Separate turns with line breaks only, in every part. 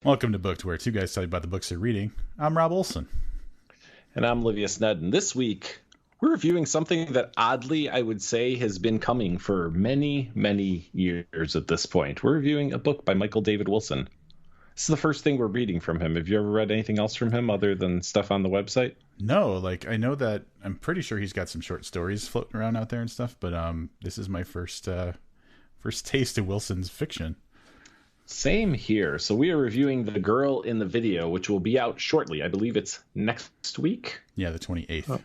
Welcome to Booked, where two guys tell you about the books they're reading. I'm Rob Olson.
And I'm Livia Sned. And this week, we're reviewing something that oddly, I would say, has been coming for many, many years at this point. We're reviewing a book by Michael David Wilson. This is the first thing we're reading from him. Have you ever read anything else from him other than stuff on the website?
No, I know that I'm pretty sure he's got some short stories floating around out there and stuff, but this is my first taste of Wilson's fiction.
Same here. So we are reviewing The Girl in the Video, which will be out shortly. I believe it's next week.
Yeah, the 28th.
Oh,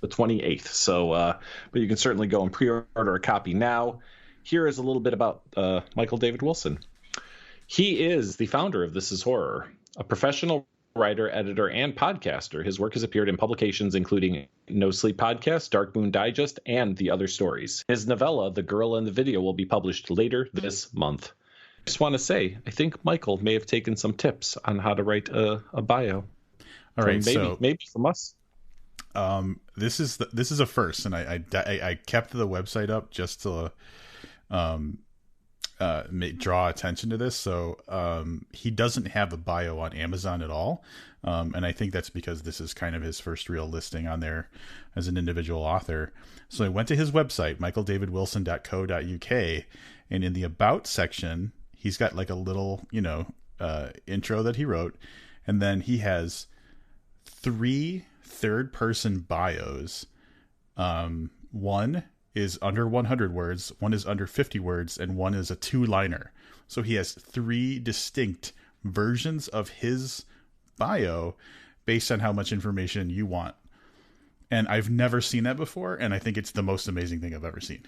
the 28th. So, but you can certainly go and pre-order a copy now. Here is a little bit about Michael David Wilson. He is the founder of This Is Horror, a professional writer, editor, and podcaster. His work has appeared in publications including No Sleep Podcast, Dark Moon Digest, and The Other Stories. His novella, The Girl in the Video, will be published later this month. I just want to say, I think Michael may have taken some tips on how to write a bio.
All right,
maybe from us.
This is a first, and I kept the website up just to draw attention to this. So he doesn't have a bio on Amazon at all, and I think that's because this is kind of his first real listing on there as an individual author. So I went to his website, michaeldavidwilson.co.uk, and in the About section, he's got like a little, intro that he wrote. And then he has 3 third-person bios. One is under 100 words, one is under 50 words, and one is a 2-liner. So he has 3 distinct versions of his bio based on how much information you want. And I've never seen that before, and I think it's the most amazing thing I've ever seen.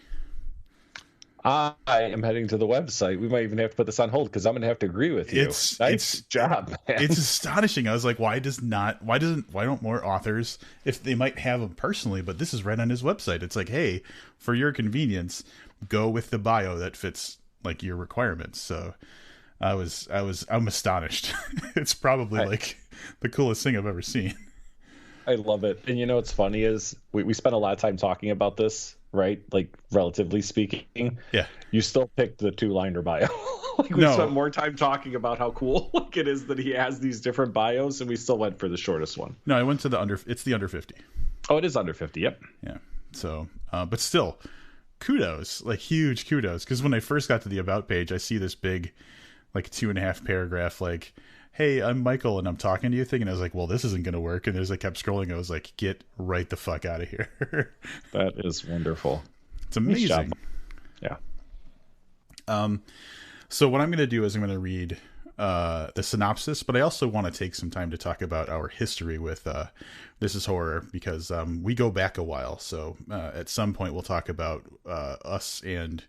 I am heading to the website. We might even have to put this on hold because I'm going to have to agree with you. Nice job, man.
It's astonishing. I was like, why don't more authors, if they might have them personally, but this is right on his website. It's like, hey, for your convenience, go with the bio that fits like your requirements. So I'm astonished. It's probably like the coolest thing I've ever seen.
I love it. And what's funny is we spent a lot of time talking about this, right? Like, relatively speaking.
Yeah.
You still picked the 2-liner bio. We spent more time talking about how cool it is that he has these different bios, and we still went for the shortest one.
No, I went to it's the under 50.
Oh, it is under 50. Yep.
Yeah. So, but still, kudos, like huge kudos. Because when I first got to the About page, I see this big, like 2.5 paragraph, like, hey, I'm Michael and I'm talking to you thing. And I was like, well, this isn't going to work. And as I kept scrolling, I was like, get right the fuck out of here.
That is wonderful.
It's amazing.
Yeah.
So what I'm going to do is I'm going to read the synopsis, but I also want to take some time to talk about our history with This Is Horror, because we go back a while. So at some point we'll talk about us and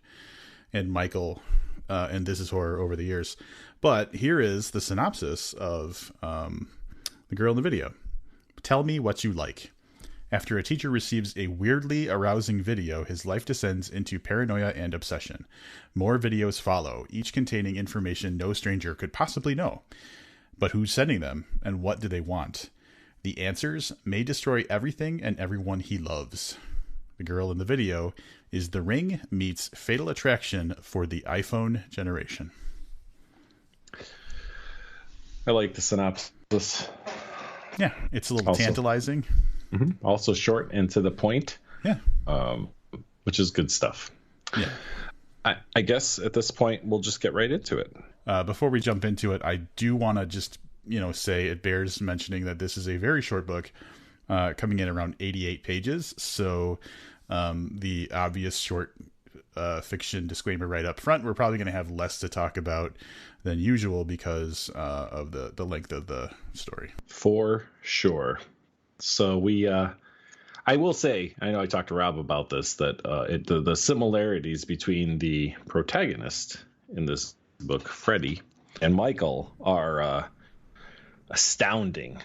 Michael and This Is Horror over the years. But here is the synopsis of The Girl in the Video. Tell me what you like. After a teacher receives a weirdly arousing video, his life descends into paranoia and obsession. More videos follow, each containing information no stranger could possibly know. But who's sending them, and what do they want? The answers may destroy everything and everyone he loves. The Girl in the Video is The Ring meets Fatal Attraction for the iPhone generation.
I like the synopsis.
Yeah, it's a little tantalizing.
Mm-hmm. Also short and to the point.
Yeah.
Which is good stuff.
Yeah.
I guess at this point, we'll just get right into it.
Before we jump into it, I do want to just, say it bears mentioning that this is a very short book, coming in around 88 pages. So the obvious short fiction disclaimer right up front, we're probably going to have less to talk about than usual because of the length of the story.
For sure. So I will say, I know I talked to Rob about this, that the similarities between the protagonist in this book, Freddie, and Michael are astounding.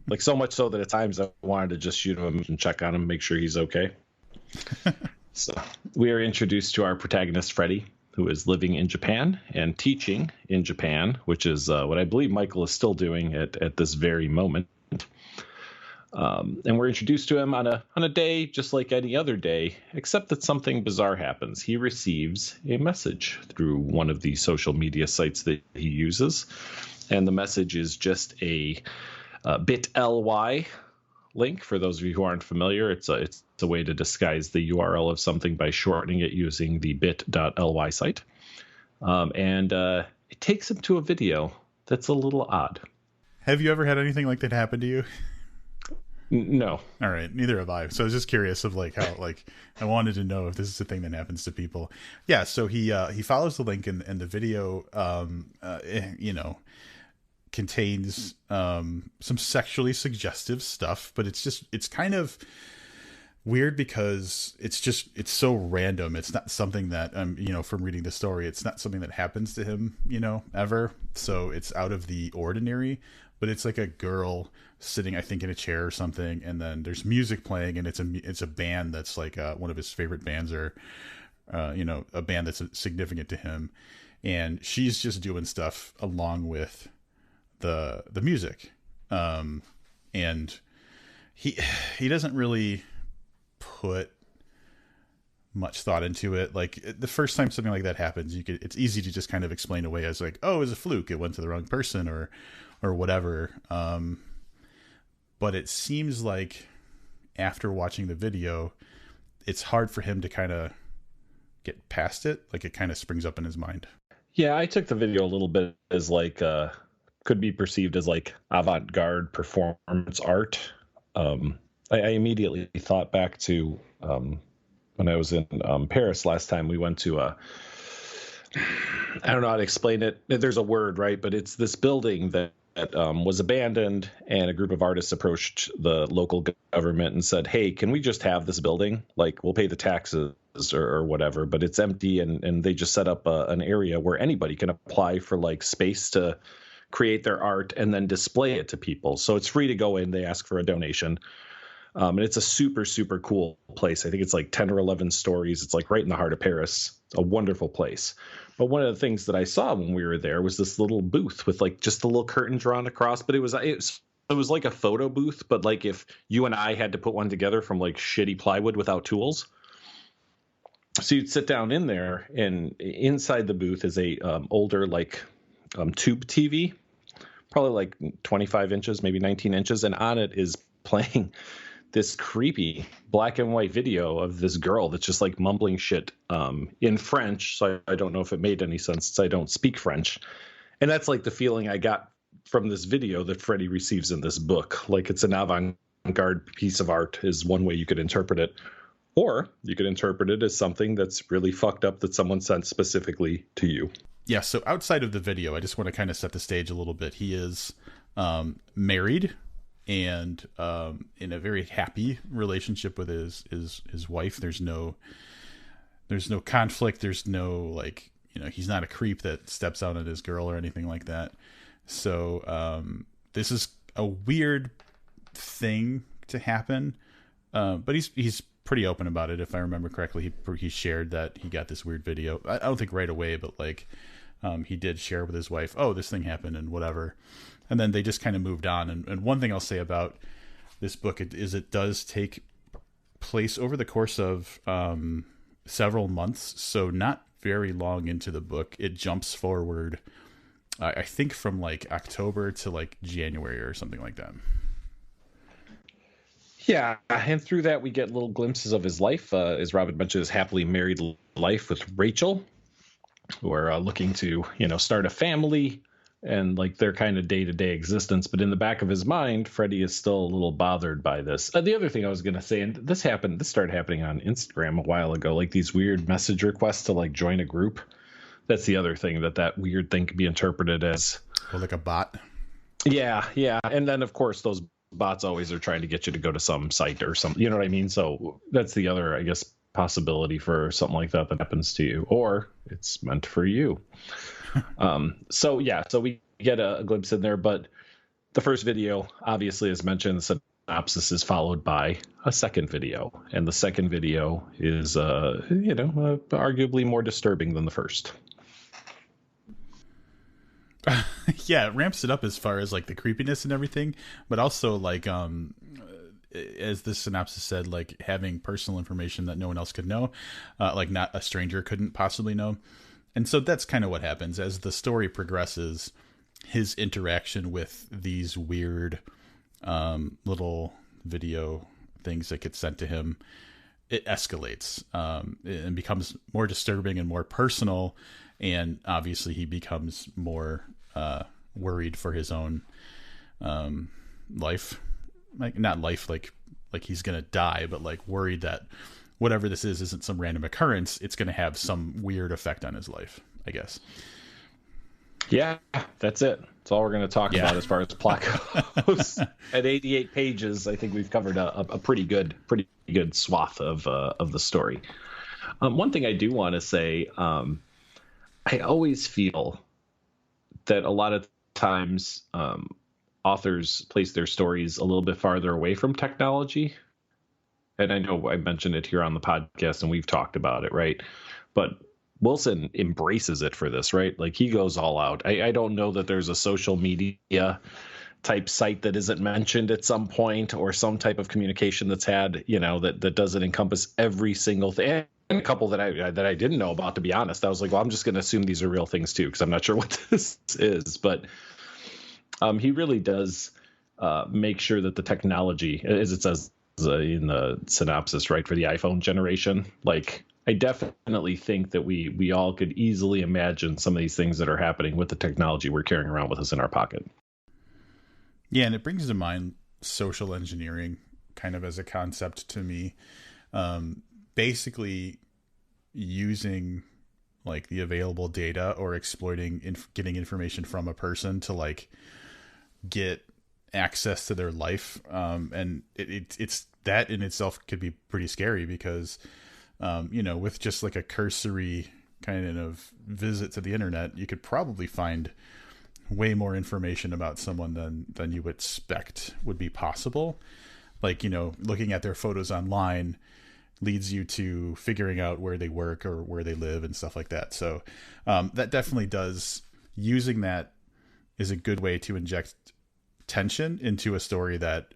Like, so much so that at times I wanted to just shoot him and check on him, make sure he's okay. So we are introduced to our protagonist, Freddie, who is living in Japan and teaching in Japan, which is what I believe Michael is still doing at this very moment. And we're introduced to him on a day just like any other day, except that something bizarre happens. He receives a message through one of the social media sites that he uses, And the message is just a bit.ly link. For those of you who aren't familiar, it's a way to disguise the URL of something by shortening it using the bit.ly site. And it takes them to a video that's a little odd.
Have you ever had anything like that happen to you?
No.
All right, neither have I. So I was just curious of like how, like, I wanted to know if this is a thing that happens to people. Yeah, so he follows the link, and the video contains some sexually suggestive stuff, but it's kind of weird because it's so random. It's not something that from reading the story, it's not something that happens to him, ever. So it's out of the ordinary, but it's like a girl sitting, I think, in a chair or something, and then there's music playing, and it's a band that's like one of his favorite bands, or a band that's significant to him, and she's just doing stuff along with the music, and he doesn't really put much thought into it. Like, the first time something like that happens, it's easy to just kind of explain away as like, oh, it was a fluke, it went to the wrong person, or whatever. But it seems like after watching the video, it's hard for him to kind of get past it. Like, it kind of springs up in his mind.
Yeah, I took the video a little bit as like could be perceived as like avant-garde performance art. I immediately thought back to when I was in Paris last time. We went to I don't know how to explain it. There's a word, right? But it's this building that was abandoned, and a group of artists approached the local government and said, hey, can we just have this building? Like, we'll pay the taxes or whatever, but it's empty. And they just set up an area where anybody can apply for like space to create their art and then display it to people. So it's free to go in. They ask for a donation. And it's a super, super cool place. I think it's like 10 or 11 stories. It's like right in the heart of Paris. It's a wonderful place. But one of the things that I saw when we were there was this little booth with like just a little curtain drawn across. But it was like a photo booth, but like if you and I had to put one together from like shitty plywood without tools. So you'd sit down in there, and inside the booth is a older like tube TV, probably like 25 inches, maybe 19 inches. And on it is playing this creepy black and white video of this girl that's just like mumbling shit in French. So I don't know if it made any sense, since I don't speak French. And that's like the feeling I got from this video that Freddie receives in this book. Like, it's an avant-garde piece of art is one way you could interpret it. Or you could interpret it as something that's really fucked up that someone sent specifically to you.
Yeah, so outside of the video, I just want to kind of set the stage a little bit. He is married and in a very happy relationship with his wife. There's no conflict. There's no, like, he's not a creep that steps out on his girl or anything like that. So this is a weird thing to happen, but he's pretty open about it. If I remember correctly, he shared that he got this weird video. I don't think right away, but like he did share with his wife, oh, this thing happened and whatever. And then they just kind of moved on. And one thing I'll say about this book is it does take place over the course of several months. So not very long into the book, it jumps forward, I think from like October to like January or something like that.
Yeah, and through that we get little glimpses of his life. As Robin mentioned, his happily married life with Rachel, who are looking to, start a family and like their kind of day-to-day existence. But in the back of his mind, Freddie is still a little bothered by this. The other thing I was going to say, and this started happening on Instagram a while ago, like these weird message requests to like join a group. That's the other thing that weird thing could be interpreted as.
Or like a bot.
Yeah. And then, of course, those bots always are trying to get you to go to some site or something. You know what I mean? So that's the other, I guess, possibility for something like that happens to you, or it's meant for you. So we get a glimpse in there, but the first video, obviously, as mentioned, the synopsis is followed by a second video, and the second video is, arguably more disturbing than the first.
Yeah, it ramps it up as far as like the creepiness and everything, but also like as the synopsis said, like having personal information that no one else could know, like not a stranger couldn't possibly know. And so that's kind of what happens as the story progresses. his interaction with these weird little video things that get sent to him, it escalates and becomes more disturbing and more personal. And obviously he becomes more worried for his own life, like not life like he's gonna die, but like worried that whatever this isn't some random occurrence. It's gonna have some weird effect on his life, I guess.
Yeah, that's it. That's all we're going to talk about as far as plot goes. At 88 pages, I think we've covered a pretty good swath of the story. One thing I do want to say, I always feel that a lot of times authors place their stories a little bit farther away from technology. And I know I mentioned it here on the podcast and we've talked about it, right? But Wilson embraces it for this, right? Like he goes all out. I don't know that there's a social media type site that isn't mentioned at some point or some type of communication that's had, that doesn't encompass every single thing. And a couple that I didn't know about, to be honest. I was like, well, I'm just going to assume these are real things too, because I'm not sure what this is. But he really does make sure that the technology, as it says in the synopsis, right, for the iPhone generation, like I definitely think that we all could easily imagine some of these things that are happening with the technology we're carrying around with us in our pocket.
Yeah, and it brings to mind social engineering kind of as a concept to me. Basically using like the available data or exploiting getting information from a person to like get access to their life. And it's that in itself could be pretty scary because with just like a cursory kind of visit to the internet, you could probably find way more information about someone than you would expect would be possible. Like, looking at their photos online leads you to figuring out where they work or where they live and stuff like that. So that definitely does, using that is a good way to inject tension into a story that,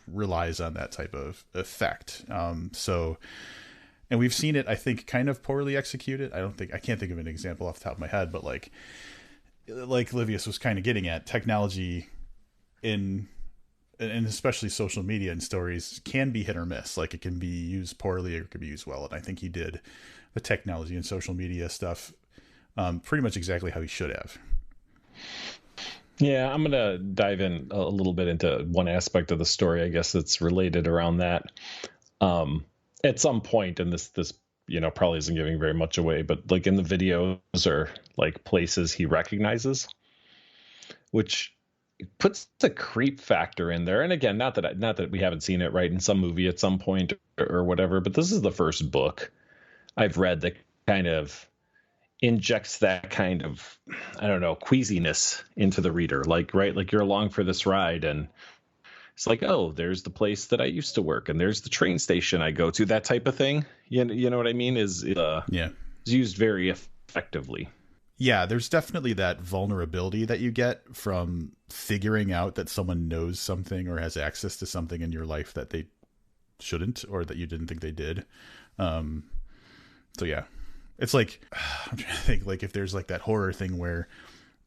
relies on that type of effect. And we've seen it, I think, kind of poorly executed. I can't think of an example off the top of my head, but like Livius was kind of getting at, technology and especially social media and stories can be hit or miss. Like it can be used poorly or it could be used well. And I think he did the technology and social media stuff pretty much exactly how he should have.
Yeah, I'm going to dive in a little bit into one aspect of the story, I guess, that's related around that. At some point, and this probably isn't giving very much away, but like in the videos are like places he recognizes, which puts the creep factor in there. And again, not that we haven't seen it right in some movie at some point or whatever, but this is the first book I've read that kind of injects that kind of, I don't know, queasiness into the reader. Like, right, like you're along for this ride and it's like, oh, there's the place that I used to work and there's the train station I go to, that type of thing. You know what I mean? Is used very effectively.
Yeah, there's definitely that vulnerability that you get from figuring out that someone knows something or has access to something in your life that they shouldn't, or that you didn't think they did. So yeah, it's like, I'm trying to think, like if there's like that horror thing where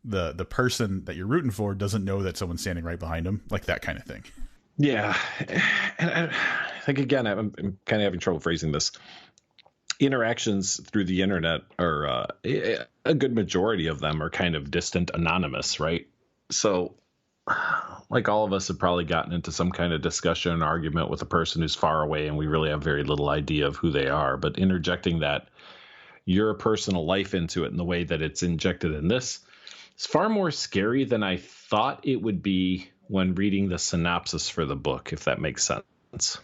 the person that you're rooting for doesn't know that someone's standing right behind them, like that kind of thing.
Yeah. And I think, again, I'm kind of having trouble phrasing this. Interactions through the internet are a good majority of them are kind of distant, anonymous, right? So like all of us have probably gotten into some kind of discussion and argument with a person who's far away and we really have very little idea of who they are. But interjecting that your personal life into it in the way that it's injected in this is far more scary than I thought it would be when reading the synopsis for the book, if that makes sense.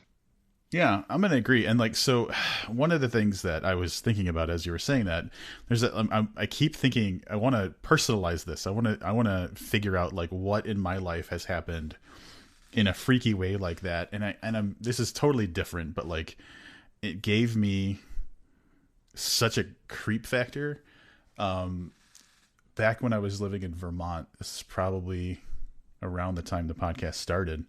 Yeah, I'm going to agree. And like, so one of the things that I was thinking about as you were saying that, there's that I keep thinking, I want to personalize this. I want to figure out like what in my life has happened in a freaky way like that. And this is totally different, but like it gave me such a creep factor. Back when I was living in Vermont, this is probably around the time the podcast started.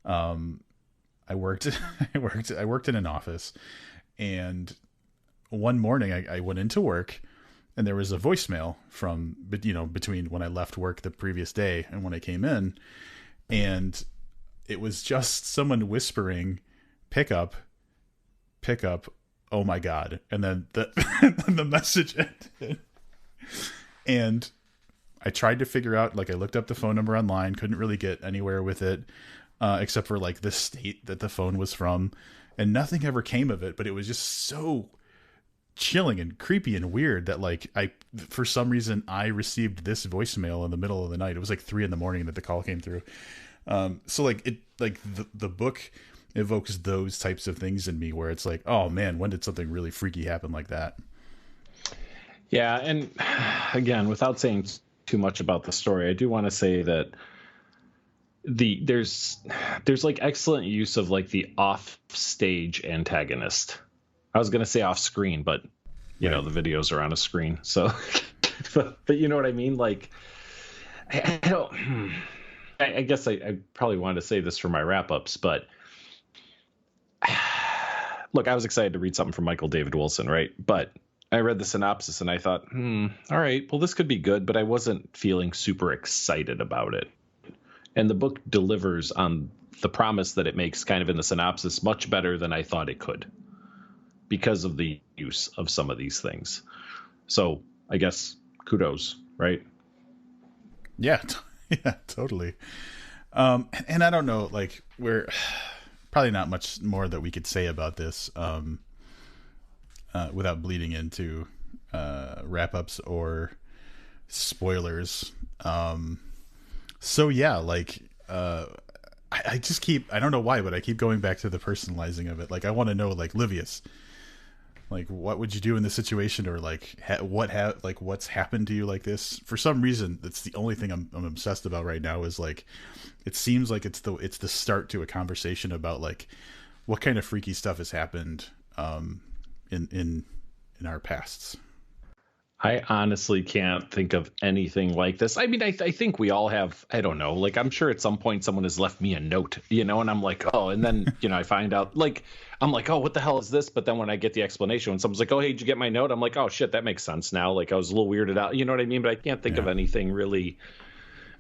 I worked in an office, and one morning I went into work and there was a voicemail from, between when I left work the previous day and when I came in, and it was just someone whispering, pick up, oh my God. And then the message ended. And I tried to figure out, like, I looked up the phone number online, couldn't really get anywhere with it, except for like the state that the phone was from, and nothing ever came of it. But it was just so chilling and creepy and weird that, like, for some reason I received this voicemail in the middle of the night. It was like 3 a.m. that the call came through. So like the book evokes those types of things in me where it's like, oh man, when did something really freaky happen like that?
Yeah. And again, without saying too much about the story, I do want to say that there's like excellent use of like the off stage antagonist. I was going to say off screen, but you know, the videos are on a screen. So, but you know what I mean? Like, I guess I probably wanted to say this for my wrap ups, but look, I was excited to read something from Michael David Wilson, right? But I read the synopsis and I thought, all right, well, this could be good, but I wasn't feeling super excited about it. And the book delivers on the promise that it makes kind of in the synopsis much better than I thought it could because of the use of some of these things. So I guess kudos, right?
Yeah, yeah, totally. And I don't know, like, we're probably not much more that we could say about this without bleeding into wrap-ups or spoilers. So yeah, like, I just keep, I don't know why, but I keep going back to the personalizing of it. Like, I want to know, like, Livius, like, what would you do in this situation? Or like, what's happened to you like this? For some reason, that's the only thing I'm obsessed about right now is, like, it seems like it's the start to a conversation about, like, what kind of freaky stuff has happened in our pasts.
I honestly can't think of anything like this. I mean, I think we all have, I don't know, like, I'm sure at some point someone has left me a note, you know, and I'm like, oh, and then, you know, I find out, like, I'm like, oh, what the hell is this? But then when I get the explanation, when someone's like, oh, hey, did you get my note? I'm like, oh, shit, that makes sense now. Like, I was a little weirded out, you know what I mean? But I can't think of anything really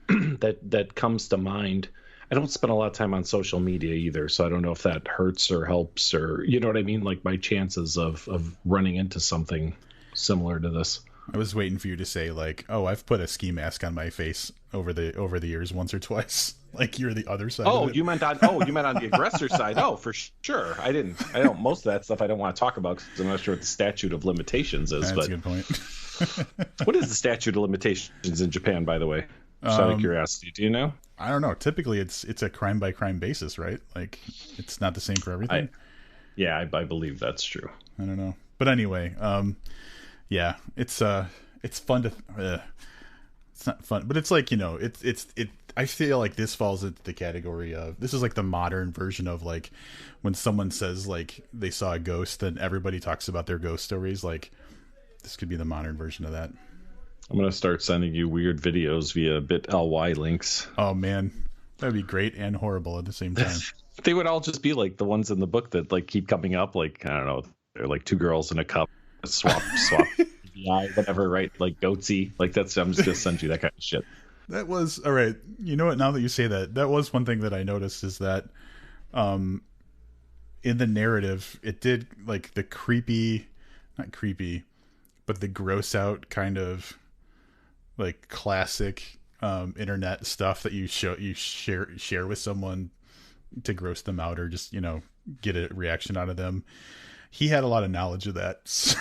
that comes to mind. I don't spend a lot of time on social media either, so I don't know if that hurts or helps, or, you know what I mean? Like, my chances of running into something similar to this.
I was waiting for you to say, like, oh, I've put a ski mask on my face over the years once or twice. Like, you're the other side.
Oh,
of it.
you meant on the aggressor side. Oh, for sure. I don't. Most of that stuff I don't want to talk about because I'm not sure what the statute of limitations is.
That's
but
a good point.
What is the statute of limitations in Japan, by the way? Just out of curiosity, do you know?
I don't know. Typically, it's a crime by crime basis, right? Like, it's not the same for everything.
I believe that's true.
I don't know, but anyway, yeah, it's fun to. It's not fun, but it's like, you know, it. I feel like this falls into the category of, this is like the modern version of, like, when someone says, like, they saw a ghost, then everybody talks about their ghost stories. Like, this could be the modern version of that.
I'm gonna start sending you weird videos via bit.ly links.
Oh man, that'd be great and horrible at the same time.
They would all just be like the ones in the book that, like, keep coming up. Like, I don't know, they're like two girls in a cup, swap, whatever, right? Like, goatsy. Like, that's, I'm just gonna send you that kind of shit.
That was all right. You know what? Now that you say that, that was one thing that I noticed, is that, in the narrative, it did, like, the creepy, not creepy, but the gross out kind of, like, classic internet stuff that you share with someone to gross them out, or just, you know, get a reaction out of them. He had a lot of knowledge of that. So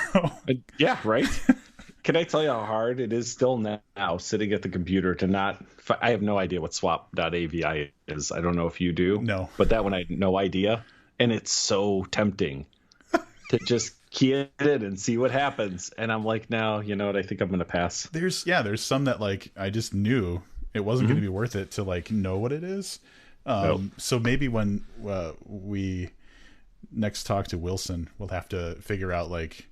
yeah, right. Can I tell you how hard it is still now sitting at the computer to not, I have no idea what swap.avi is. I don't know if you do.
No.
But that one I had no idea. And it's so tempting to just key it in and see what happens. And I'm like, no, you know what? I think I'm going to pass.
There's some that, like, I just knew it wasn't going to be worth it to, like, know what it is.
Nope.
So maybe when we next talk to Wilson, we'll have to figure out, like,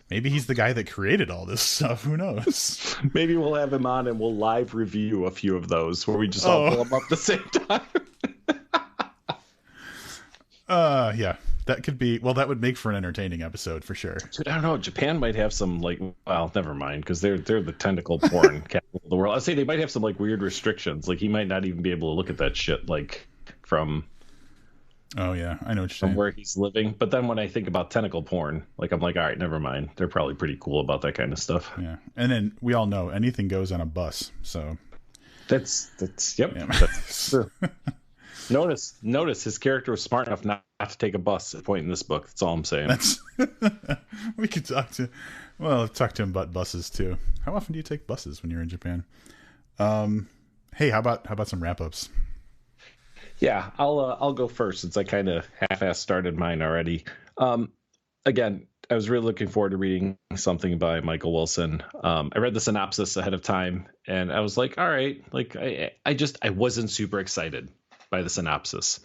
maybe he's the guy that created all this stuff. Who knows?
Maybe we'll have him on and we'll live review a few of those where we just all pull them up at the same time.
Yeah, that could be, well, that would make for an entertaining episode for sure.
Dude, I don't know. Japan might have some like, well, never mind, because they're the tentacle porn capital of the world. I'd say they might have some like weird restrictions. Like he might not even be able to look at that shit like from.
Oh yeah, I know what you're
from
saying.
where he's living. But then when I think about tentacle porn, like I'm like, all right, never mind. They're probably pretty cool about that kind of stuff.
Yeah, and then we all know anything goes on a bus. So
that's yep.
Yeah.
That's true. Notice his character was smart enough not to take a bus at a point in this book. That's all I'm saying.
We could talk to him about buses too. How often do you take buses when you're in Japan? Hey, how about some wrap ups?
Yeah, I'll go first since I kind of half-assed started mine already. Again, I was really looking forward to reading something by Michael Wilson. I read the synopsis ahead of time, and I was like, all right, like I wasn't super excited by the synopsis.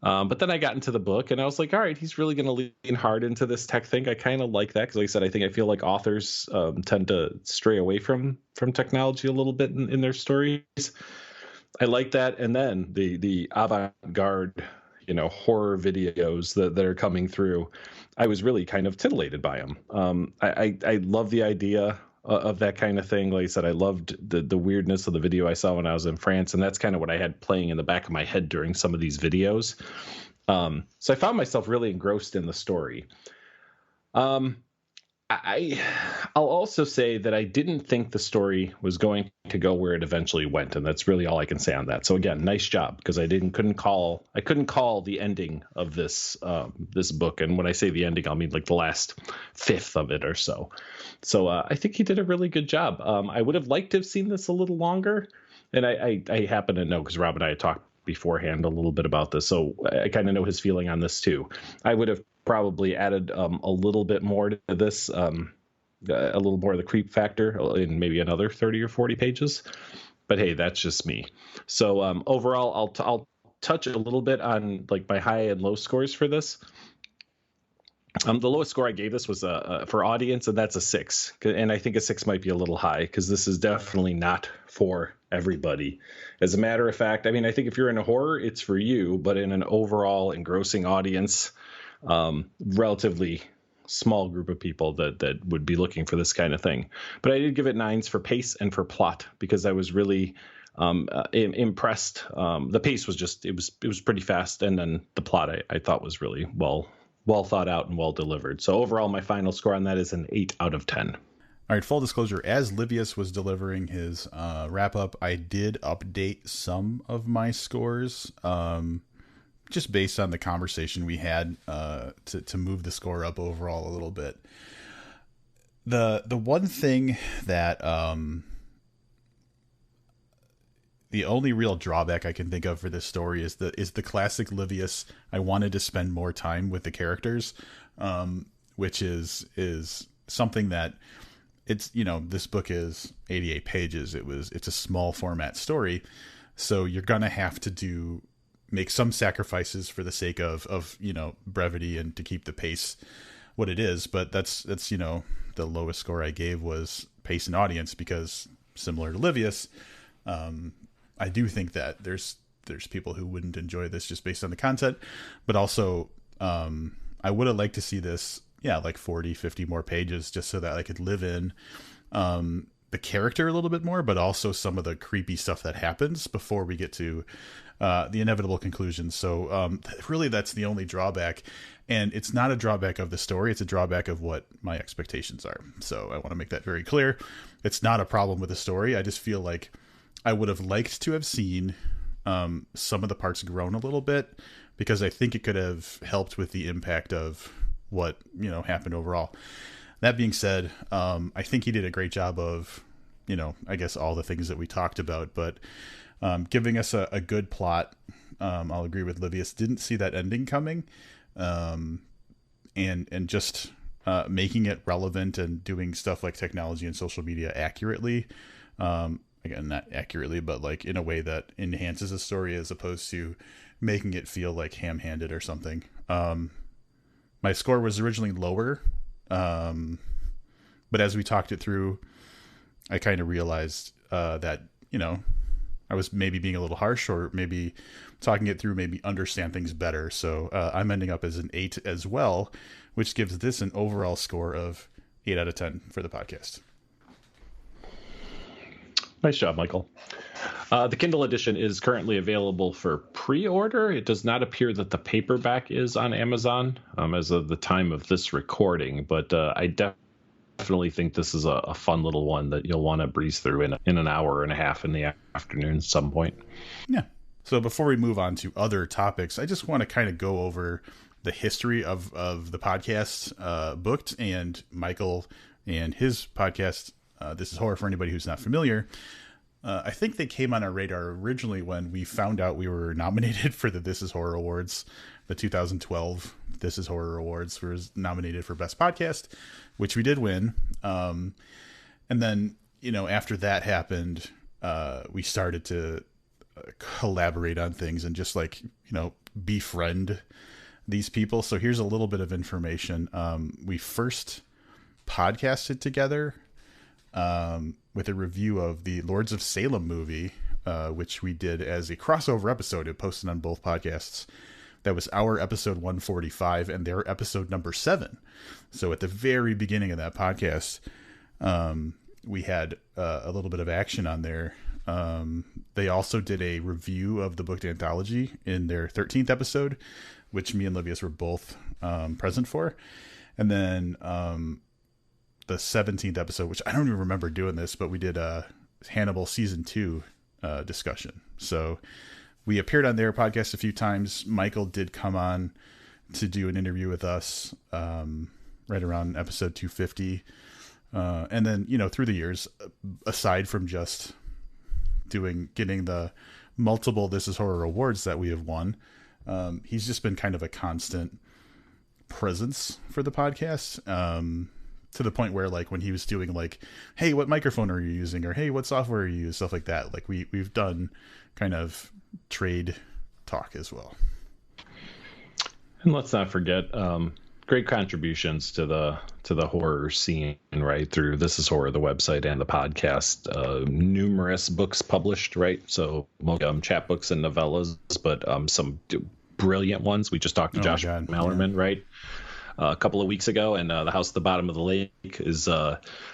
But then I got into the book, and I was like, all right, he's really going to lean hard into this tech thing. I kind of like that because, like I said, I feel like authors tend to stray away from technology a little bit in their stories. I like that, and then the avant-garde, horror videos that are coming through. I was really kind of titillated by them. I love the idea of that kind of thing. Like I said, I loved the weirdness of the video I saw when I was in France, and that's kind of what I had playing in the back of my head during some of these videos. So I found myself really engrossed in the story. I'll also say that I didn't think the story was going to go where it eventually went, and that's really all I can say on that. So again, nice job, because I couldn't call the ending of this book, and when I say the ending, I'll mean like the last fifth of it or so. So I think he did a really good job. I would have liked to have seen this a little longer, and I happen to know because Rob and I had talked beforehand a little bit about this, so I kind of know his feeling on this too. I would have probably added a little bit more to this, a little more of the creep factor in maybe another 30 or 40 pages. But hey, that's just me. So overall, I'll touch a little bit on like my high and low scores for this. The lowest score I gave this was for audience, and that's a 6. And I think a 6 might be a little high because this is definitely not for everybody. As a matter of fact, I mean, I think if you're in a horror, it's for you, but in an overall engrossing audience, relatively small group of people that would be looking for this kind of thing. But I did give it 9s for pace and for plot because I was really impressed. The pace was just it was pretty fast, and then the plot I thought was really well thought out and well delivered. So overall, my final score on that is an 8 out of 10.
All right, full disclosure, as Livius was delivering his wrap-up, I did update some of my scores, just based on the conversation we had to move the score up overall a little bit. The one thing that the only real drawback I can think of for this story is the classic Livius. I wanted to spend more time with the characters, which is something that it's, this book is 88 pages. It's a small format story. So you're going to have to make some sacrifices for the sake of brevity and to keep the pace what it is. But that's the lowest score I gave was pace and audience, because similar to Livius, I do think that there's people who wouldn't enjoy this just based on the content, but also I would have liked to see this, like 40, 50 more pages, just so that I could live in the character a little bit more, but also some of the creepy stuff that happens before we get to the inevitable conclusion. So really that's the only drawback, and it's not a drawback of the story. It's a drawback of what my expectations are. So I want to make that very clear. It's not a problem with the story. I just feel like I would have liked to have seen some of the parts grown a little bit, because I think it could have helped with the impact of what, happened overall. That being said, I think he did a great job of, I guess all the things that we talked about, but giving us a good plot. I'll agree with Livius. Didn't see that ending coming, and just making it relevant and doing stuff like technology and social media accurately. Again, not accurately, but like in a way that enhances the story as opposed to making it feel like ham-handed or something. My score was originally lower, but as we talked it through, I kind of realized that, I was maybe being a little harsh, or maybe talking it through, maybe understand things better. So I'm ending up as an 8 as well, which gives this an overall score of 8 out of 10 for the podcast.
Nice job, Michael. The Kindle edition is currently available for pre-order. It does not appear that the paperback is on Amazon as of the time of this recording, but I definitely think this is a fun little one that you'll want to breeze through in an hour and a half in the afternoon at some point.
Yeah. So before we move on to other topics, I just want to kind of go over the history of the podcast, Booked, and Michael and his podcast, This is Horror, for anybody who's not familiar. I think they came on our radar originally when we found out we were nominated for the This is Horror Awards. The 2012 This is Horror Awards was nominated for Best Podcast, which we did win. And then, after that happened, we started to collaborate on things and just befriend these people. So here's a little bit of information. We first podcasted together with a review of the Lords of Salem movie, which we did as a crossover episode. It posted on both podcasts. That was our episode 145 and their episode number 7. So at the very beginning of that podcast, we had a little bit of action on there. They also did a review of the Booked anthology in their 13th episode, which me and Livius were both present for. And then the 17th episode, which I don't even remember doing this, but we did a Hannibal season 2 discussion. So we appeared on their podcast a few times. Michael did come on to do an interview with us right around episode 250. And then, through the years, aside from just getting the multiple This is Horror awards that we have won, he's just been kind of a constant presence for the podcast. To the point where, when he was doing hey, what microphone are you using? Or hey, what software are you using? Stuff like that. We've done kind of trade talk as well.
And let's not forget, great contributions to the horror scene, right? Through This is Horror, the website and the podcast. Numerous books published, right? So chapbooks and novellas, but some brilliant ones. We just talked to Josh Mallerman, right? A couple of weeks ago, and The House at the Bottom of the Lake is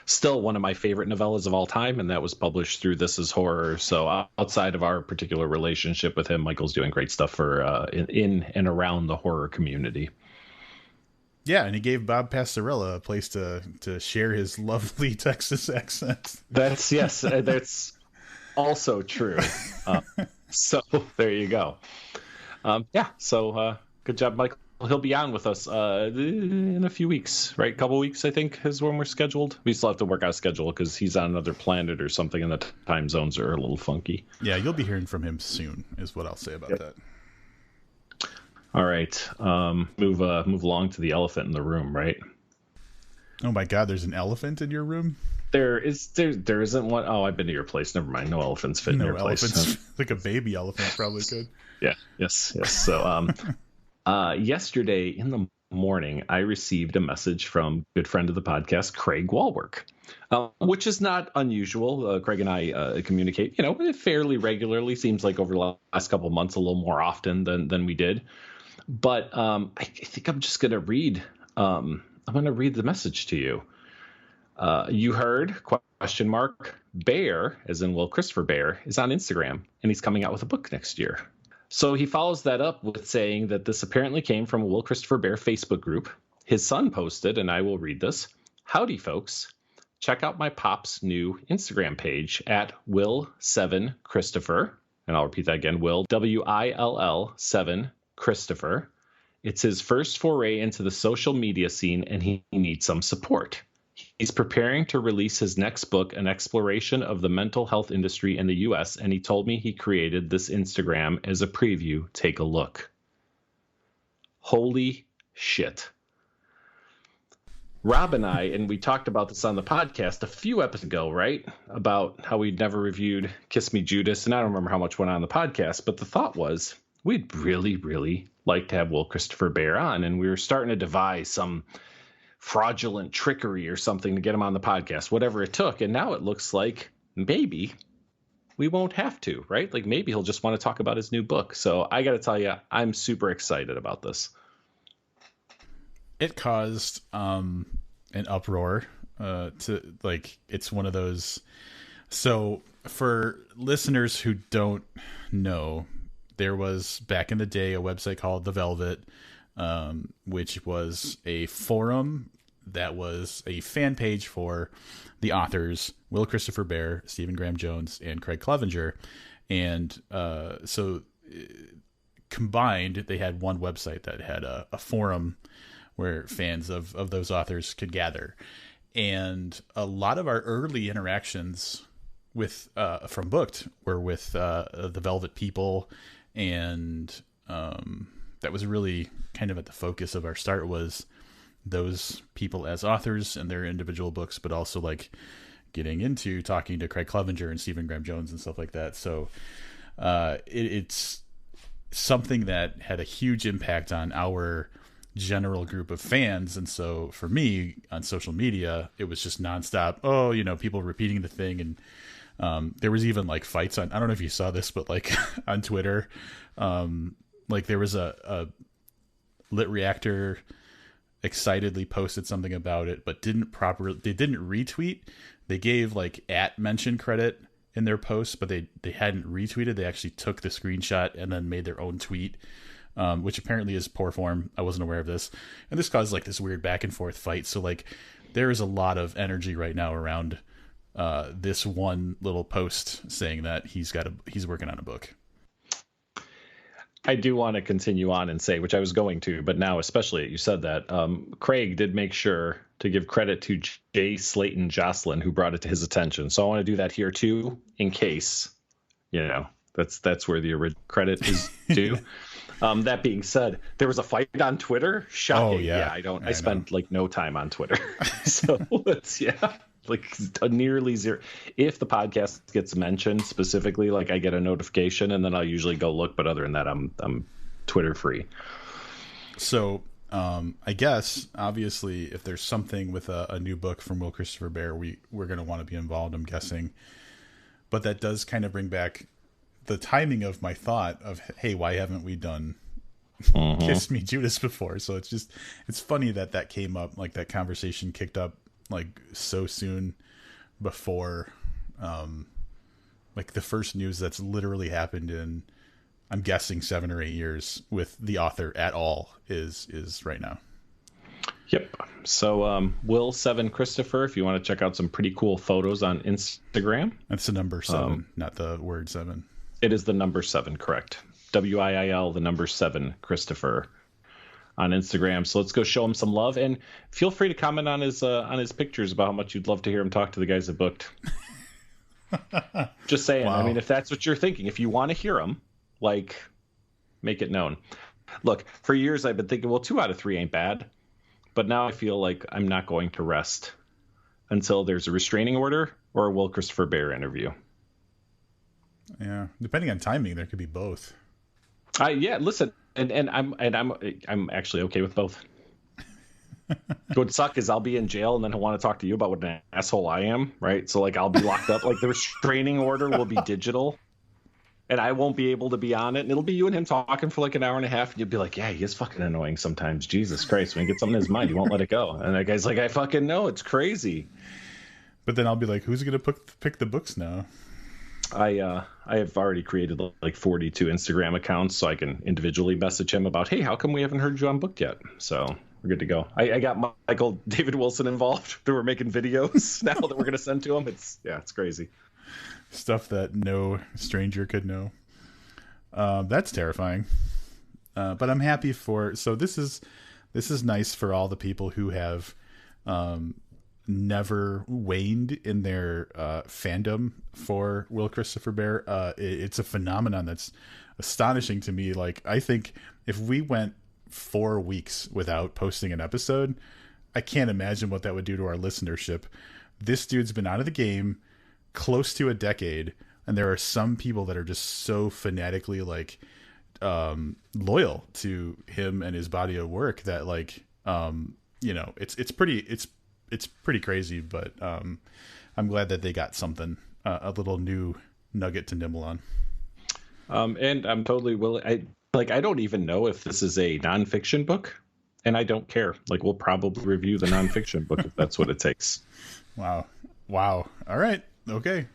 still one of my favorite novellas of all time, and that was published through This is Horror. So outside of our particular relationship with him, Michael's doing great stuff for in and around the horror community.
Yeah, and he gave Bob Pastorella a place to share his lovely Texas accent.
That's also true. So there you go. So good job, Michael. He'll be on with us in a few weeks, right? Couple weeks, I think, is when we're scheduled. We still have to work out a schedule because he's on another planet or something, and the time zones are a little funky.
Yeah, you'll be hearing from him soon, is what I'll say about that.
All right, move along to the elephant in the room, right?
Oh my God, there's an elephant in your room?
There isn't one. Oh, I've been to your place. Never mind. No elephants fit in your place.
Like a baby elephant probably could.
Yeah. Yes. So, yesterday in the morning, I received a message from a good friend of the podcast, Craig Walwork, which is not unusual. Craig and I communicate, fairly regularly. Seems like over the last couple of months, a little more often than we did. But I think I'm just going to read. I'm going to read the message to you. You heard ? Bear, as in Will Christopher Bear, is on Instagram, and he's coming out with a book next year. So he follows that up with saying that this apparently came from a Will Christopher Bear Facebook group. His son posted, and I will read this. Howdy, folks. Check out my pop's new Instagram page at Will7Christopher. And I'll repeat that again, Will, Will 7 Christopher. It's his first foray into the social media scene, and he needs some support. He's preparing to release his next book, an exploration of the mental health industry in the U.S., and he told me he created this Instagram as a preview. Take a look. Holy shit. Rob and we talked about this on the podcast a few episodes ago, right? About how we'd never reviewed Kiss Me Judas, and I don't remember how much went on the podcast, but the thought was we'd really, really like to have Will Christopher Bear on, and we were starting to devise some fraudulent trickery or something to get him on the podcast, whatever it took. And now it looks like maybe we won't have to, right? Like maybe he'll just want to talk about his new book. So I got to tell you, I'm super excited about this.
It caused an uproar. To like, it's one of those. So for listeners who don't know, there was back in the day a website called The Velvet, which was a forum that was a fan page for the authors Will Christopher Bear, Stephen Graham Jones, and Craig Clevenger. And so combined, they had one website that had a forum where fans of those authors could gather. And a lot of our early interactions with from Booked were with the Velvet people, and that was really kind of at the focus of our start, was those people as authors and their individual books, but also like getting into talking to Craig Clevenger and Stephen Graham Jones and stuff like that. So it's something that had a huge impact on our general group of fans. And so for me on social media, it was just nonstop. Oh, people repeating the thing. And there was even like fights on, I don't know if you saw this, but like on Twitter, like there was a Lit Reactor excitedly posted something about it, but they didn't retweet. They gave like @mention credit in their post, but they hadn't retweeted. They actually took the screenshot and then made their own tweet, which apparently is poor form. I wasn't aware of this. And this caused like this weird back and forth fight. So like there is a lot of energy right now around this one little post saying that he's working on a book.
I do want to continue on and say, which I was going to, but now especially you said that, Craig did make sure to give credit to Jay Slayton Jocelyn, who brought it to his attention. So I want to do that here too, in case, that's where the original credit is due. That being said, there was a fight on Twitter. Shocking.
Oh, yeah.
I spend like no time on Twitter. So let's, like nearly zero. If the podcast gets mentioned specifically, like I get a notification and then I'll usually go look. But other than that, I'm Twitter free.
So I guess obviously if there's something with a new book from Will Christopher Bear, we're going to want to be involved, I'm guessing. But that does kind of bring back the timing of my thought of, hey, why haven't we done Kiss Me Judas before? So it's funny that came up, like that conversation kicked up like so soon before like the first news that's literally happened in, I'm guessing 7 or 8 years with the author at all is right now.
Yep. So Will 7 Christopher, if you want to check out some pretty cool photos on Instagram.
That's the number 7, not the word 7.
It is the number 7, correct. WIIL, the number 7 Christopher on Instagram. So let's go show him some love, and feel free to comment on his pictures about how much you'd love to hear him talk to the guys that Booked. Just saying. Wow. I mean, if that's what you're thinking, if you want to hear him, like, make it known. Look, for years I've been thinking, well, 2 out of 3 ain't bad, but now I feel like I'm not going to rest until there's a restraining order or a Will Christopher Bear interview.
Yeah, depending on timing, there could be both.
Listen, and I'm actually okay with both. What would suck is I'll be in jail and then he'll want to talk to you about what an asshole I am, right? So like I'll be locked up. Like the restraining order will be digital, and I won't be able to be on it. And it'll be you and him talking for like an hour and a half, and you'll be like, "Yeah, he is fucking annoying sometimes. Jesus Christ, when he gets something in his mind, he won't let it go." And that guy's like, "I fucking know, it's crazy."
But then I'll be like, "Who's gonna pick the books now?"
I have already created like 42 Instagram accounts, so I can individually message him about, hey, how come we haven't heard you on Booked yet? So we're good to go. I got Michael David Wilson involved. They were making videos now that we're going to send to him. It's crazy.
Stuff that no stranger could know. That's terrifying. But I'm happy so this is nice for all the people who have never waned in their fandom for Will Christopher Bear. It's a phenomenon that's astonishing to me. Like, I think if we went 4 weeks without posting an episode, I can't imagine what that would do to our listenership. This dude's been out of the game close to a decade, and there are some people that are just so fanatically like loyal to him and his body of work that like it's pretty crazy. But I'm glad that they got something, a little new nugget to nibble on.
And I'm totally willing. I don't even know if this is a nonfiction book, and I don't care. Like, we'll probably review the nonfiction book if that's what it takes.
Wow. All right. Okay.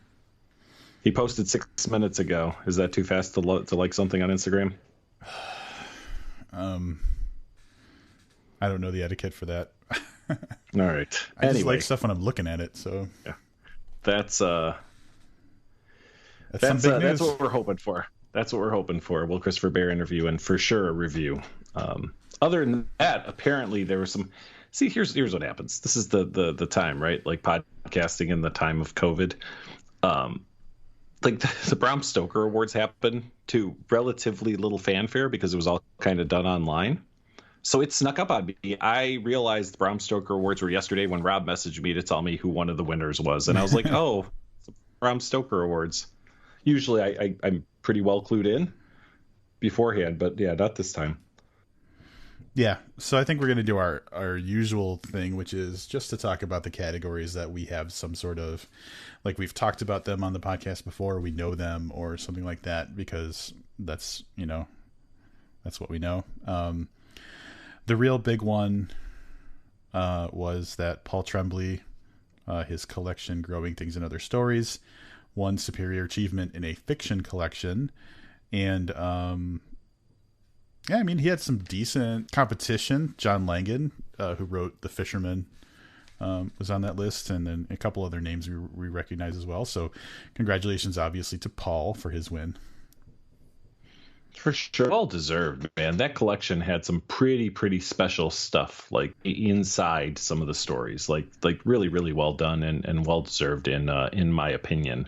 He posted 6 minutes ago. Is that too fast to like something on Instagram?
I don't know the etiquette for that.
All right.
I just like stuff when I'm looking at it. So
yeah, that's what we're hoping for. That's what we're hoping for. Will Christopher Bear interview and for sure a review. Other than that, apparently there was some. See, here's what happens. This is the time, right? Like podcasting in the time of COVID. Like the Bram Stoker Awards happened to relatively little fanfare because it was all kind of done online. So it snuck up on me. I realized the Bram Stoker Awards were yesterday when Rob messaged me to tell me who one of the winners was. And I was like, oh, Bram Stoker Awards. Usually I'm pretty well clued in beforehand, but yeah, not this time.
Yeah, so I think we're going to do our usual thing, which is just to talk about the categories that we have some sort of, like we've talked about them on the podcast before, we know them or something like that, because that's what we know. The real big one was that Paul Tremblay, his collection Growing Things and Other Stories, won Superior Achievement in a Fiction Collection. And yeah, I mean, he had some decent competition. John Langan, who wrote The Fisherman, was on that list, and then a couple other names we recognize as well. So congratulations, obviously, to Paul for his win.
For sure. Well deserved, man. That collection had some pretty special stuff, like inside some of the stories, like really, really well done and well deserved in my opinion.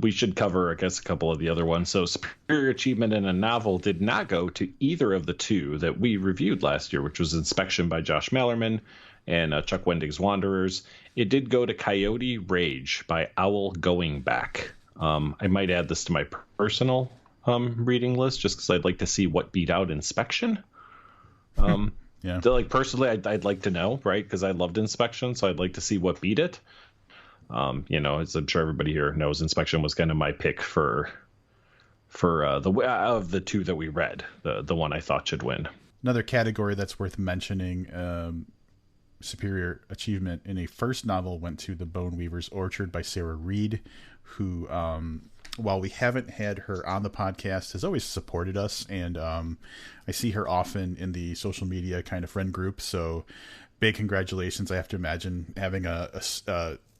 We should cover, I guess, a couple of the other ones. So Superior Achievement in a Novel did not go to either of the two that we reviewed last year, which was Inspection by Josh Malerman and Chuck Wendig's Wanderers. It did go to Coyote Rage by Owl Going Back. I might add this to my personal reading list just because I'd like to see what beat out Inspection.
Yeah.
So, like, personally, I'd like to know, right? Because I loved Inspection, so I'd like to see what beat it. As I'm sure everybody here knows, Inspection was kind of my pick for of the two that we read, the one I thought should win.
Another category that's worth mentioning, Superior Achievement in a First Novel, went to The Bone Weaver's Orchard by Sarah Reed, who, while we haven't had her on the podcast, has always supported us, and I see her often in the social media kind of friend group. So big congratulations. I have to imagine having a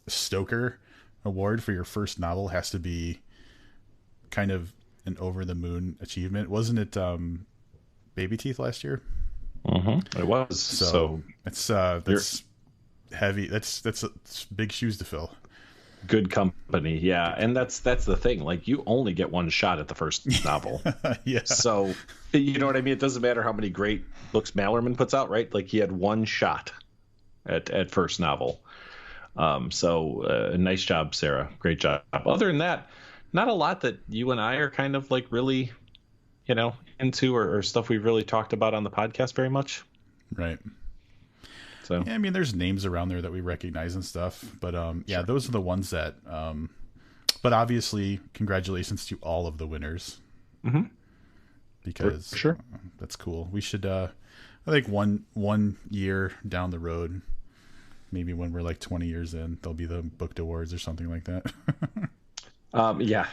Stoker award for your first novel has to be kind of an over the moon achievement. Wasn't it Baby Teeth last year?
It was. So
that's heavy. That's big shoes to fill.
Good company. Yeah. And that's the thing. Like, you only get one shot at the first novel.
Yeah.
So, you know what I mean? It doesn't matter how many great books Malerman puts out, right? Like, he had one shot at first novel. Nice job, Sarah. Great job. Other than that, not a lot that you and I are kind of like really, into or stuff we've really talked about on the podcast very much.
Right.
So,
yeah, I mean, there's names around there that we recognize and stuff, but yeah, those are the ones that, but obviously congratulations to all of the winners.
Mm-hmm.
Because
for sure.
That's cool. We should, I think one year down the road, maybe when we're like 20 years in, there'll be the Booked Awards or something like that.
Yeah,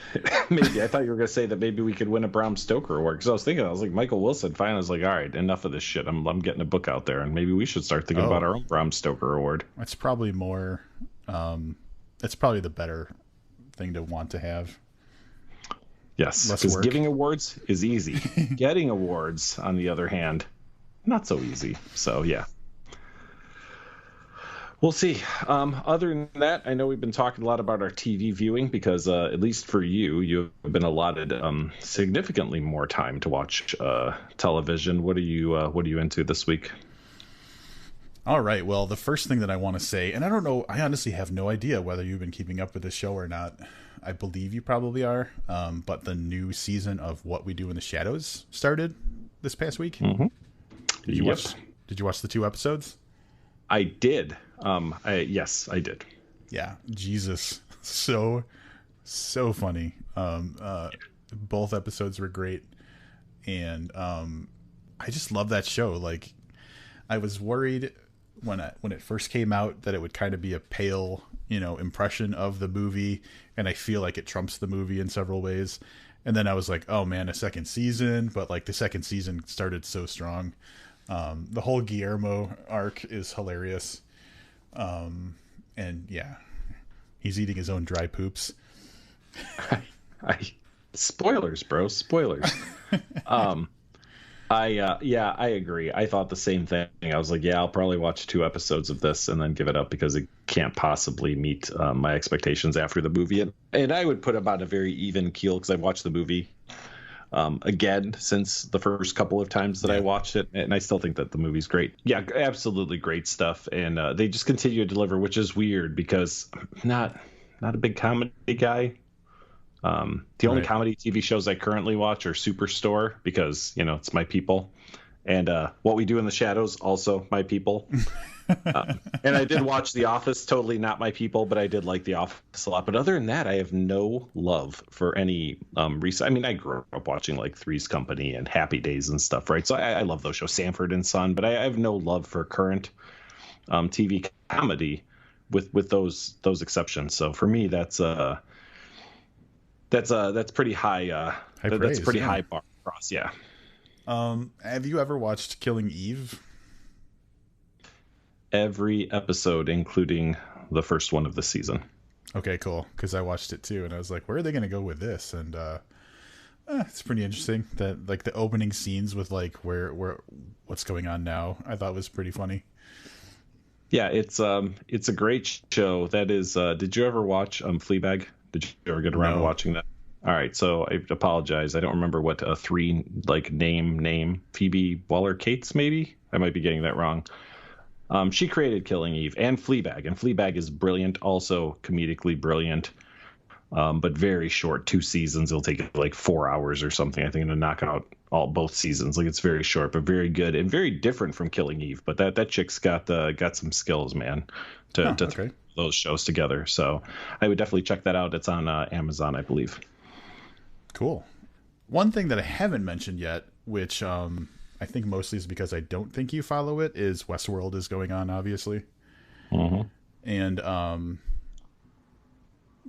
maybe. I thought you were going to say that maybe we could win a Bram Stoker award. Because I was like, Michael Wilson, fine. I was like, all right, enough of this shit. I'm getting a book out there. And maybe we should start thinking about our own Bram Stoker award.
It's probably more, it's probably the better thing to want to have.
Yes, because giving awards is easy. Getting awards, on the other hand, not so easy. So, yeah. We'll see. Other than that, I know we've been talking a lot about our TV viewing because, at least for you have been allotted significantly more time to watch television. What are you into this week?
All right. Well, the first thing that I want to say, and I don't know, I honestly have no idea whether you've been keeping up with this show or not. I believe you probably are. But the new season of What We Do in the Shadows started this past week.
Mm-hmm.
Did you watch the 2 episodes?
I did. Yes, I did.
Yeah. Jesus. So So funny. Both episodes were great, and I just love that show. Like, I was worried when it first came out that it would kind of be a pale, impression of the movie, and I feel like it trumps the movie in several ways. And then I was like, oh man, a second season, but like the second season started so strong. The whole Guillermo arc is hilarious. And yeah, he's eating his own dry poops.
I spoilers, bro. Spoilers. I agree. I thought the same thing. I was like, yeah, I'll probably watch 2 episodes of this and then give it up because it can't possibly meet my expectations after the movie. And I would put about a very even keel because I've watched the movie again since the first couple of times that I watched it, and I still think that the movie's great. Yeah, absolutely great stuff. And they just continue to deliver, which is weird because I'm not a big comedy guy. The only comedy TV shows I currently watch are Superstore because, it's my people. And What We Do in the Shadows, also my people. And I did watch The Office, totally not my people, but I did like The Office a lot. But other than that, I have no love for any recent. I mean, I grew up watching like Three's Company and Happy Days and stuff, right? So I love those shows, Sanford and Son, but I have no love for current TV comedy with those exceptions. So for me, that's pretty high. That's pretty high bar across. Yeah.
Have you ever watched Killing Eve?
Every episode, including the first one of the season.
Okay, cool. Because I watched it too, and I was like, where are they going to go with this? And it's pretty interesting that like the opening scenes with like where what's going on now, I thought was pretty funny.
Yeah, it's a great show. That is, did you ever watch Fleabag? Did you ever get around to watching that? All right, so I apologize. I don't remember what a 3 like name Phoebe Waller-Cates maybe. I might be getting that wrong. She created Killing Eve and Fleabag, and Fleabag is brilliant, also comedically brilliant, but very short. 2 seasons. It'll take like 4 hours or something, I think, to knock out both seasons. Like, it's very short, but very good and very different from Killing Eve. But that chick's got some skills, man, to throw those shows together. So I would definitely check that out. It's on Amazon, I believe.
Cool. One thing that I haven't mentioned yet, which I think mostly is because I don't think you follow it, is Westworld is going on, obviously.
Mm-hmm.
And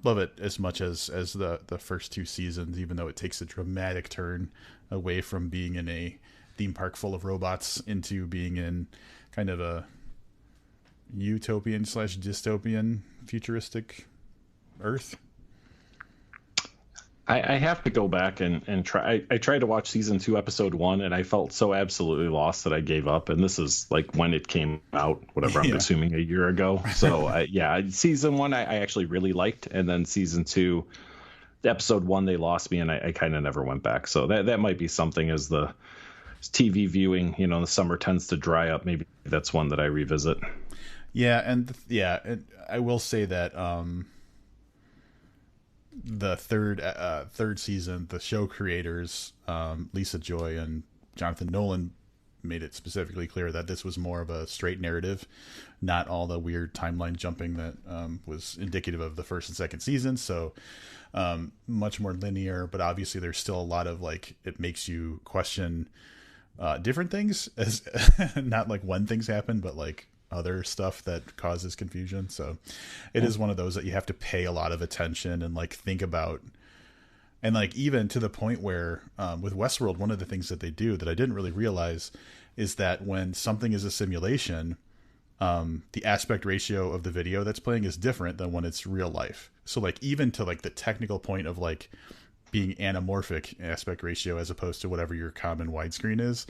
love it as much as the first 2 seasons, even though it takes a dramatic turn away from being in a theme park full of robots into being in kind of a utopian/dystopian futuristic Earth.
I have to go back and try. I tried to watch season 2, episode 1, and I felt so absolutely lost that I gave up. And this is like when it came out, whatever, I'm assuming a year ago. So season 1, I actually really liked. And then season 2, episode 1, they lost me, and I kind of never went back. So that might be something as the TV viewing, the summer tends to dry up. Maybe that's one that I revisit.
Yeah. And I will say that, the third season, the show creators, Lisa Joy and Jonathan Nolan, made it specifically clear that this was more of a straight narrative, not all the weird timeline jumping that was indicative of the first and second season. So much more linear, but obviously there's still a lot of like, it makes you question different things, as not like when things happen, but like other stuff that causes confusion. So it is one of those that you have to pay a lot of attention and like think about. And like, even to the point where with Westworld, one of the things that they do that I didn't really realize is that when something is a simulation, the aspect ratio of the video that's playing is different than when it's real life. So like, even to like the technical point of like being anamorphic aspect ratio as opposed to whatever your common widescreen is,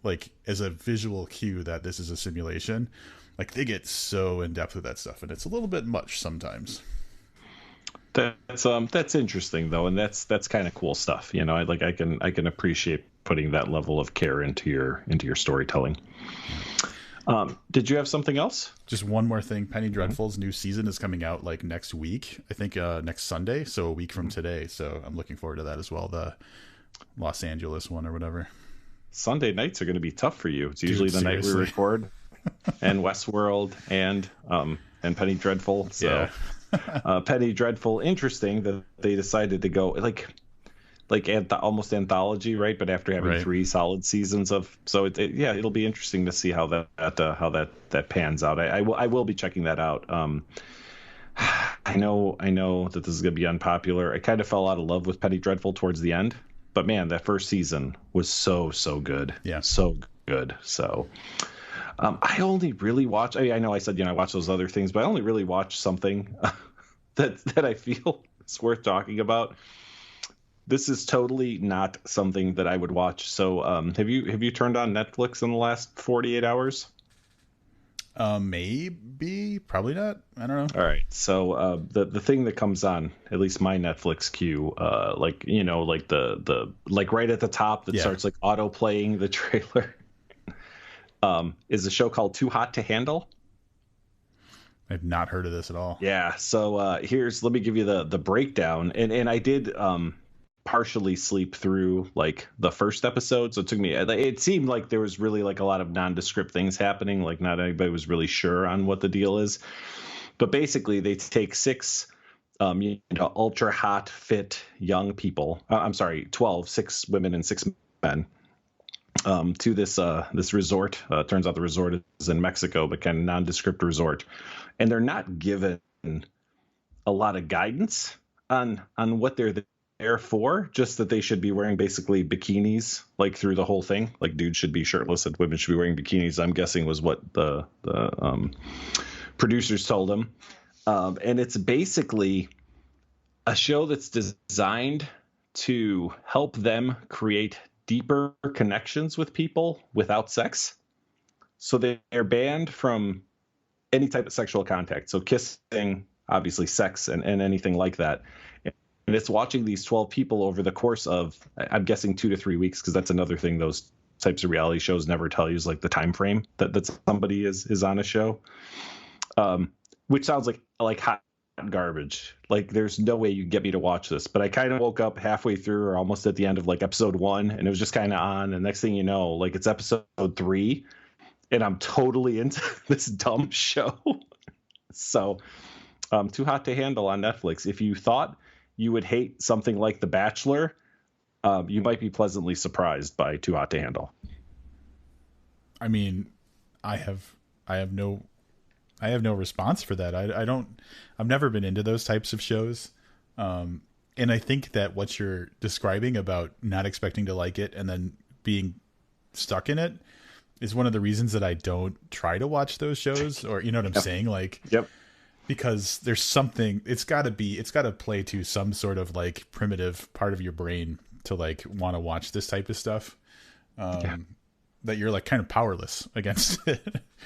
like as a visual cue that this is a simulation, like they get so in depth with that stuff, and it's a little bit much sometimes.
That's interesting though, and that's kind of cool stuff. I can appreciate putting that level of care into your storytelling. Did you have something else?
Just one more thing. Penny Dreadful's new season is coming out like next week. I think next Sunday, so a week from today. So I'm looking forward to that as well. The Los Angeles one or whatever.
Sunday nights are going to be tough for you. It's usually the night we record, and Westworld and Penny Dreadful. So. Penny Dreadful interesting that they decided to go almost anthology, right? But after having
Right.
3 solid seasons of, so yeah, it'll be interesting to see how that pans out. I will be checking that out. I know that this is going to be unpopular. I kind of fell out of love with Penny Dreadful towards the end, but man, that first season was so good.
Yeah.
So good. So I only really watch. I know I said I watch those other things, but I only really watch something that I feel is worth talking about. This is totally not something that I would watch. So have you turned on Netflix in the last 48 hours?
Maybe, probably not. I don't know.
All right. So the thing that comes on, at least my Netflix queue, like the right at the top that starts like auto playing the trailer, is a show called Too Hot to Handle.
I've not heard of this at all.
Yeah. So let me give you the breakdown, and I did partially sleep through like the first episode, so it seemed like there was really like a lot of nondescript things happening, like not anybody was really sure on what the deal is. But basically they take 6 ultra hot fit young people, 6 women and 6 men, to this resort. Turns out the resort is in Mexico, but kind of nondescript resort, and they're not given a lot of guidance on what they're there for, just that they should be wearing basically bikinis like through the whole thing. Like dudes should be shirtless and women should be wearing bikinis, I'm guessing was what the producers told them. And it's basically a show that's designed to help them create deeper connections with people without sex. So they're banned from any type of sexual contact. So kissing, obviously sex, and anything like that. And it's watching these 12 people over the course of, I'm guessing, 2 to 3 weeks, because that's another thing those types of reality shows never tell you, is like the time frame that somebody is on a show, which sounds like hot garbage. Like there's no way you can get me to watch this. But I kind of woke up halfway through or almost at the end of like episode 1, and it was just kind of on. And next thing you know, like it's episode 3, and I'm totally into this dumb show. So Too Hot to Handle on Netflix. If you thought you would hate something like The Bachelor, you might be pleasantly surprised by Too Hot to Handle.
I mean, I have no response for that. I've never been into those types of shows. And I think that what you're describing about not expecting to like it and then being stuck in it is one of the reasons that I don't try to watch those shows, or, you know what I'm saying? Like,
yep.
Because there's something, it's got to play to some sort of like primitive part of your brain to like want to watch this type of stuff, that you're like kind of powerless against it.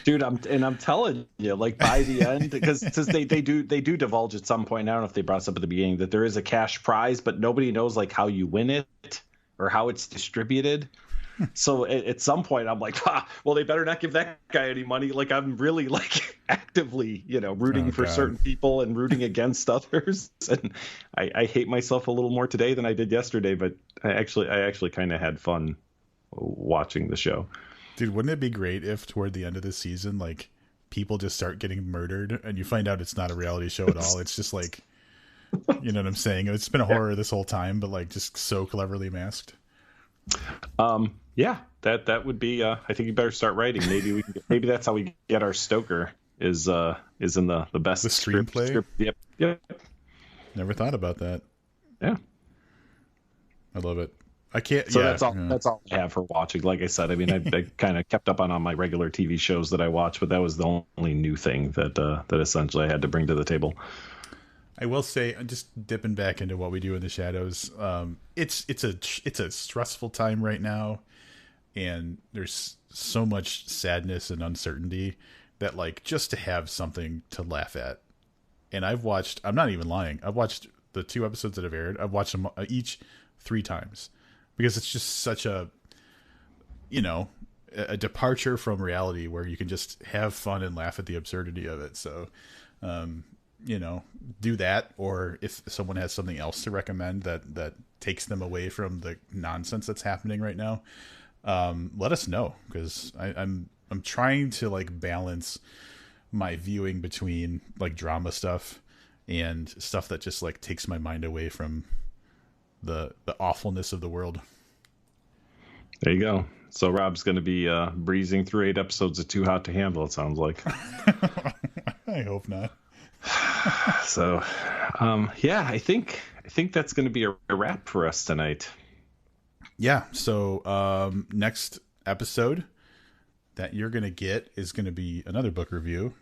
Dude, I'm telling you, like by the end, because they do divulge at some point, I don't know if they brought this up at the beginning, that there is a cash prize, but nobody knows like how you win it or how it's distributed. So at some point I'm like, well, they better not give that guy any money. Like I'm really like actively, rooting for certain people and rooting against others. And I hate myself a little more today than I did yesterday, but I actually kind of had fun watching the show.
Dude, wouldn't it be great if toward the end of this season, like people just start getting murdered and you find out it's not a reality show at all. It's just like, you know what I'm saying? It's been a horror this whole time, but like just so cleverly masked.
Yeah, that would be. I think you better start writing. Maybe that's how we get our Stoker is in the best
the screenplay.
Script. Yep.
Never thought about that.
Yeah,
I love it. I can't.
So that's all. Yeah. That's all I have for watching. Like I said, I mean, I kind of kept up on my regular TV shows that I watch, but that was the only new thing that essentially I had to bring to the table.
I will say, just dipping back into what we do in the shadows. It's a stressful time right now, and there's so much sadness and uncertainty that like just to have something to laugh at. And I'm not even lying, I've watched the 2 episodes that have aired. I've watched them each 3 times because it's just such a departure from reality where you can just have fun and laugh at the absurdity of it. So do that, or if someone has something else to recommend that takes them away from the nonsense that's happening right now, let us know, because I'm trying to like balance my viewing between like drama stuff and stuff that just like takes my mind away from the awfulness of the world.
There you go. So Rob's going to be breezing through 8 episodes of Too Hot to Handle, it sounds like.
I hope not.
So, yeah, I think that's going to be a wrap for us tonight.
Yeah. So next episode that you're going to get is going to be another book review.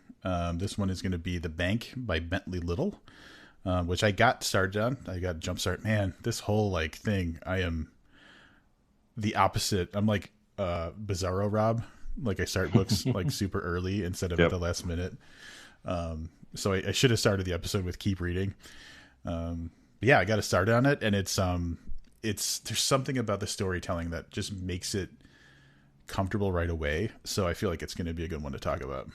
This one is going to be The Bank by Bentley Little, which I got started on. I got Jumpstart. Man, this whole like thing, I am the opposite. I'm like Bizarro Rob. Like I start books like super early instead of at the last minute. So I should have started the episode with keep reading. But yeah, I got to start on it, and it's there's something about the storytelling that just makes it comfortable right away. So I feel like it's going to be a good one to talk about.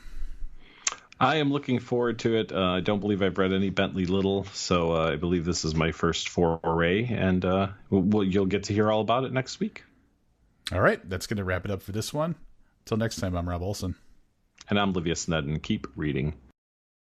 I am looking forward to it. I don't believe I've read any Bentley Little, so I believe this is my first foray, and you'll get to hear all about it next week.
All right, that's going to wrap it up for this one. Until next time, I'm Rob Olson.
And I'm Livia Snedden. Keep reading.